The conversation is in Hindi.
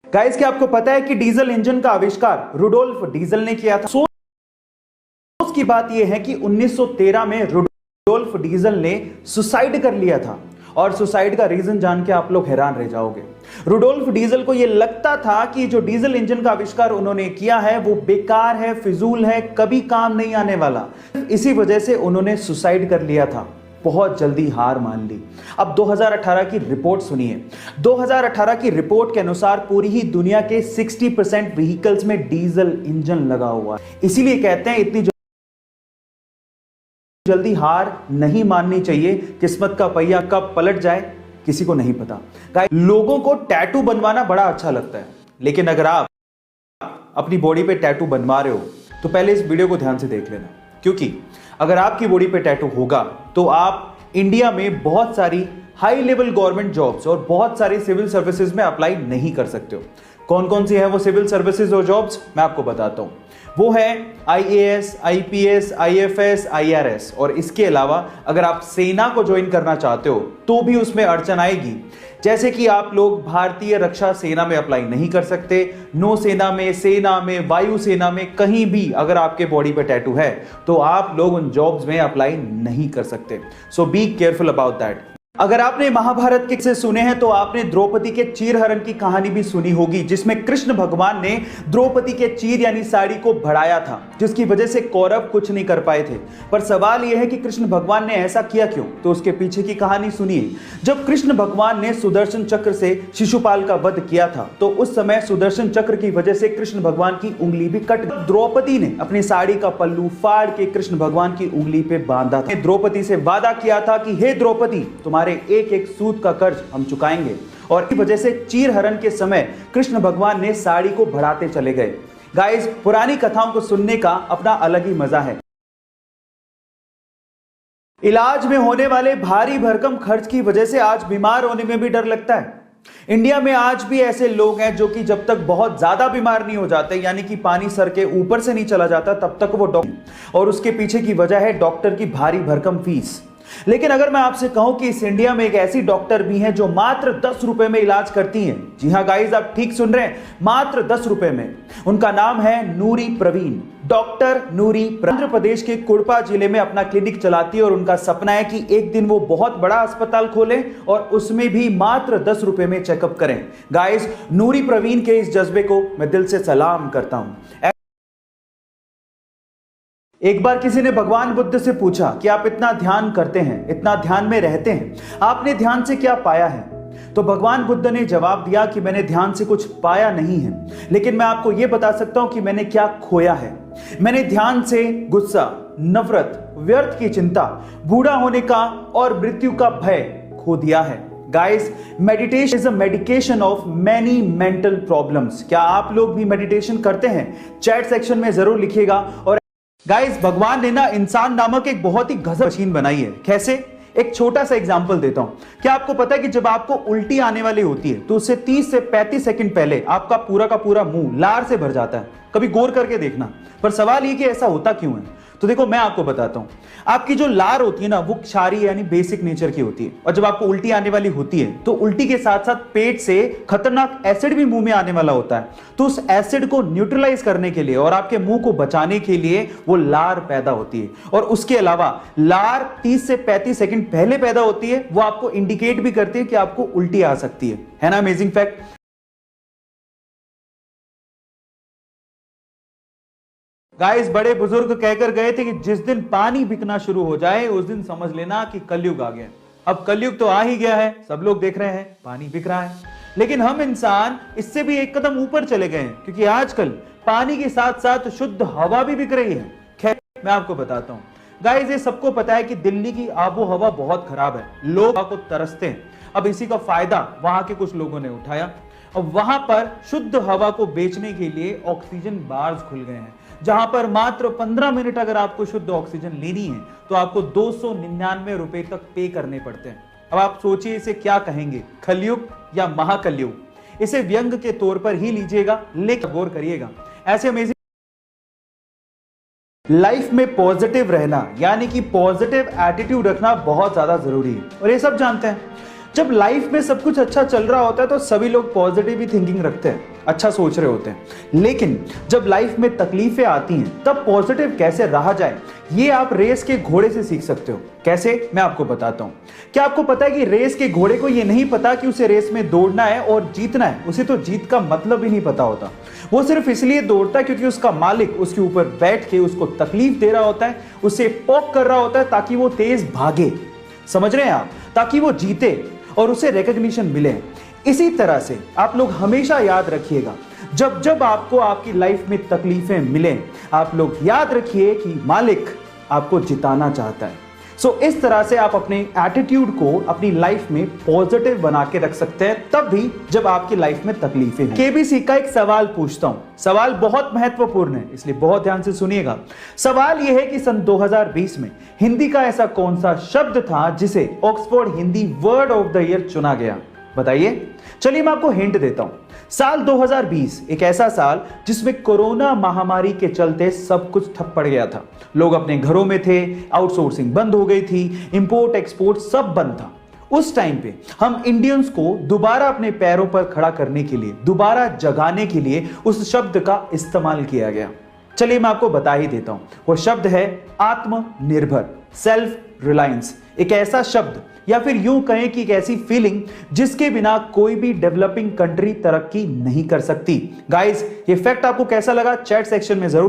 गाइस, क्या आपको पता है कि डीजल इंजन का आविष्कार रुडोल्फ डीजल ने किया था। सोच की बात यह है कि 1913 में रुडोल्फ डीजल ने सुसाइड कर लिया था। और सुसाइड का रीजन जान के आप लोग हैरान रह जाओगे। रुडोल्फ डीजल को यह लगता था कि जो डीजल इंजन का आविष्कार उन्होंने किया है वो बेकार है, फिजूल है, कभी काम नहीं आने वाला। इसी वजह से उन्होंने सुसाइड कर लिया था, बहुत जल्दी हार मान ली। अब 2018 की रिपोर्ट सुनिए। 2018 की रिपोर्ट के अनुसार पूरी ही दुनिया के 60% व्हीकल्स में डीजल इंजन लगा हुआ है। इसीलिए कहते हैं इतनी जल्दी हार नहीं माननी चाहिए। किस्मत का पहिया कब पलट जाए किसी को नहीं पता। लोगों को टैटू बनवाना बड़ा अच्छा लगता है, लेकिन अगर आप अपनी बॉडी पे टैटू बनवा रहे हो तो पहले इस वीडियो को ध्यान से देख लेना, क्योंकि अगर आपकी बॉडी पे टैटू होगा तो आप इंडिया में बहुत सारी हाई लेवल गवर्नमेंट जॉब्स और बहुत सारी सिविल सर्विसेज में अप्लाई नहीं कर सकते हो। कौन कौन सी है वो सिविल सर्विसेज और जॉब्स, मैं आपको बताता हूं। वो है IAS, IPS, IFS, IRS। और इसके अलावा अगर आप सेना को ज्वाइन करना चाहते हो तो भी उसमें अड़चन आएगी। जैसे कि आप लोग भारतीय रक्षा सेना में अप्लाई नहीं कर सकते, नौसेना में, सेना में, वायुसेना में, कहीं भी अगर आपके बॉडी पे टैटू है तो आप लोग उन जॉब्स में अप्लाई नहीं कर सकते। सो बी केयरफुल अबाउट दैट। अगर आपने महाभारत के किस्से सुने हैं तो आपने द्रौपदी के चीरहरण की कहानी भी सुनी होगी, जिसमें कृष्ण भगवान ने द्रौपदी के चीर यानी साड़ी को बढ़ाया था, जिसकी वजह से कौरव कुछ नहीं कर पाए थे। पर सवाल यह है कि कृष्ण भगवान ने ऐसा किया क्यों? तो उसके पीछे की कहानी सुनिए। जब कृष्ण भगवान ने सुदर्शन चक्र से शिशुपाल का वध किया था तो उस समय सुदर्शन चक्र की वजह से कृष्ण भगवान की उंगली भी कट गई। द्रौपदी ने अपनी साड़ी का पल्लू फाड़ के कृष्ण भगवान की उंगली पे बांधा था। द्रौपदी से वादा किया था कि हे द्रौपदी, तुम्हारे एक एक सूत का कर्ज हम चुकाएंगे। और इस वजह से चीरहरण के समय कृष्ण भगवान ने साड़ी को बढ़ाते चले गए। गाइस, पुरानी कथाओं को सुनने का अपना अलग ही मजा है। इलाज में होने वाले भारी भरकम खर्च की वजह से आज बीमार होने में भी डर लगता है। इंडिया में आज भी ऐसे लोग हैं जो कि जब तक बहुत ज्यादा बीमार नहीं हो जाते, यानी कि पानी सर के ऊपर से नहीं चला जाता, तब तक वो डॉक्टर, और उसके पीछे की वजह है डॉक्टर की भारी भरकम फीस। लेकिन अगर मैं आपसे कहूं कि इस इंडिया में एक ऐसी डॉक्टर भी हैं जो मात्र 10 रुपए में इलाज करती हैं। जी हां गाइस, आप ठीक सुन रहे हैं, मात्र 10 रुपए में। उनका नाम है नूरी प्रवीण। डॉक्टर नूरी आंध्र प्रदेश के कुड़पा जिले में अपना क्लिनिक चलाती है और उनका सपना है कि एक दिन वो बहुत बड़ा अस्पताल खोलें और उसमें भी मात्र 10 रुपए में चेकअप करें। गाइस, नूरी प्रवीण के इस जज्बे को मैं दिल से सलाम करता हूं। एक बार किसी ने भगवान बुद्ध से पूछा कि आप इतना ध्यान करते हैं, इतना ध्यान में रहते हैं, आपने ध्यान से क्या पाया है? तो भगवान बुद्ध ने जवाब दिया कि मैंने ध्यान से कुछ पाया नहीं है, लेकिन मैं आपको यह बता सकता हूं कि मैंने क्या खोया है। मैंने ध्यान से गुस्सा, नफरत, व्यर्थ की चिंता, बूढ़ा होने का और मृत्यु का भय खो दिया है। Guys, meditation is a medication of many mental problems. क्या आप लोग भी मेडिटेशन करते हैं? चैट सेक्शन में जरूर लिखिएगा। और गाइस, भगवान ने ना इंसान नामक एक बहुत ही गजब मशीन बनाई है। कैसे? एक छोटा सा एग्जांपल देता हूं। क्या आपको पता है कि जब आपको उल्टी आने वाली होती है तो उससे 30 से 35 सेकंड पहले आपका पूरा का पूरा मुंह लार से भर जाता है? कभी गौर करके देखना। पर सवाल ये कि ऐसा होता क्यों है? तो देखो, मैं आपको बताता हूं। आपकी जो लार होती है ना, वो क्षारीय यानी बेसिक नेचर की होती है। और जब आपको उल्टी आने वाली होती है तो उल्टी के साथ साथ पेट से खतरनाक एसिड भी मुंह में आने वाला होता है। तो उस एसिड को न्यूट्रलाइज करने के लिए और आपके मुंह को बचाने के लिए वो लार पैदा होती है। और उसके अलावा लार 30 से 35 सेकंड पहले पैदा होती है। वो आपको इंडिकेट भी करती है कि आपको उल्टी आ सकती है ना? Amazing fact. गाइस, बड़े बुजुर्ग कहकर गए थे कि जिस दिन पानी बिकना शुरू हो जाए उस दिन समझ लेना कि कलयुग आ गया। अब कलयुग तो आ ही गया है, सब लोग देख रहे हैं पानी बिक रहा है। लेकिन हम इंसान इससे भी एक कदम ऊपर चले गए हैं, क्योंकि आजकल पानी के साथ साथ शुद्ध हवा भी बिक रही है। खैर, मैं आपको बताता हूं। गाइस, ये सबको पता है कि दिल्ली की आबो हवा बहुत खराब है, लोग को तरसते हैं। अब इसी का फायदा वहां के कुछ लोगों ने उठाया और वहां पर शुद्ध हवा को बेचने के लिए ऑक्सीजन बार्स खुल गए हैं, जहां पर मात्र 15 मिनट अगर आपको शुद्ध ऑक्सीजन लेनी है तो आपको 299 रुपए तक पे करने पड़ते हैं। अब आप सोचिए, इसे क्या कहेंगे, कलयुग या महाकलयुग? इसे व्यंग के तौर पर ही लीजिएगा, लेकिन गौर करिएगा। ऐसे अमेजिंग लाइफ में पॉजिटिव रहना यानी कि पॉजिटिव एटीट्यूड रखना बहुत ज्यादा जरूरी है, और ये सब जानते हैं। जब लाइफ में सब कुछ अच्छा चल रहा होता है तो सभी लोग पॉजिटिव ही थिंकिंग रखते हैं। अच्छा सोच रहे होते हैं, लेकिन जब लाइफ में तकलीफें आती हैं तब पॉजिटिव कैसे रहा जाए ये आप रेस के घोड़े से सीख सकते हो। कैसे, मैं आपको बताता हूं। क्या आपको पता है कि रेस के घोड़े को ये नहीं पता कि उसे रेस में दौड़ना है और जीतना है? उसे तो जीत का मतलब ही नहीं पता होता। वो सिर्फ इसलिए दौड़ता है क्योंकि उसका मालिक उसके ऊपर बैठ के उसको तकलीफ दे रहा होता है, उसे पोक कर रहा होता है ताकि वो तेज भागे। समझ रहे हैं आप? ताकि वो जीते और उसे रिकॉग्निशन मिले। इसी तरह से आप लोग हमेशा याद रखिएगा, जब जब आपको आपकी लाइफ में तकलीफें मिलें, आप लोग याद रखिए कि मालिक आपको जिताना चाहता है। इस तरह से आप अपने एटीट्यूड को अपनी लाइफ में पॉजिटिव बना के रख सकते हैं, तब भी जब आपकी लाइफ में तकलीफें हों। केबीसी का एक सवाल पूछता हूं, सवाल बहुत महत्वपूर्ण है, इसलिए बहुत ध्यान से सुनिएगा। सवाल यह है कि सन 2020 में हिंदी का ऐसा कौन सा शब्द था जिसे Oxford Hindi word of the year चुना गया? बताइए। चलिए मैं आपको हिंट देता हूं। साल 2020 एक ऐसा साल जिसमें कोरोना महामारी के चलते सब कुछ ठप पड़ गया था। लोग अपने घरों में थे, आउटसोर्सिंग बंद हो गई थी, इंपोर्ट एक्सपोर्ट सब बंद था। उस टाइम पे हम इंडियंस को दोबारा अपने पैरों पर खड़ा करने के लिए, दोबारा जगाने के लिए उस शब्द का इस्तेमाल किया गया। चलिए मैं आपको बता ही देता हूं। वो शब्द है आत्मनिर्भर, सेल्फ रिलायंस। एक ऐसा शब्द या फिर यूं कहें कि एक ऐसी फीलिंग जिसके बिना कोई भी डेवलपिंग कंट्री तरक्की नहीं कर सकती। गाइस, ये फैक्ट आपको कैसा लगा चैट सेक्शन में जरूर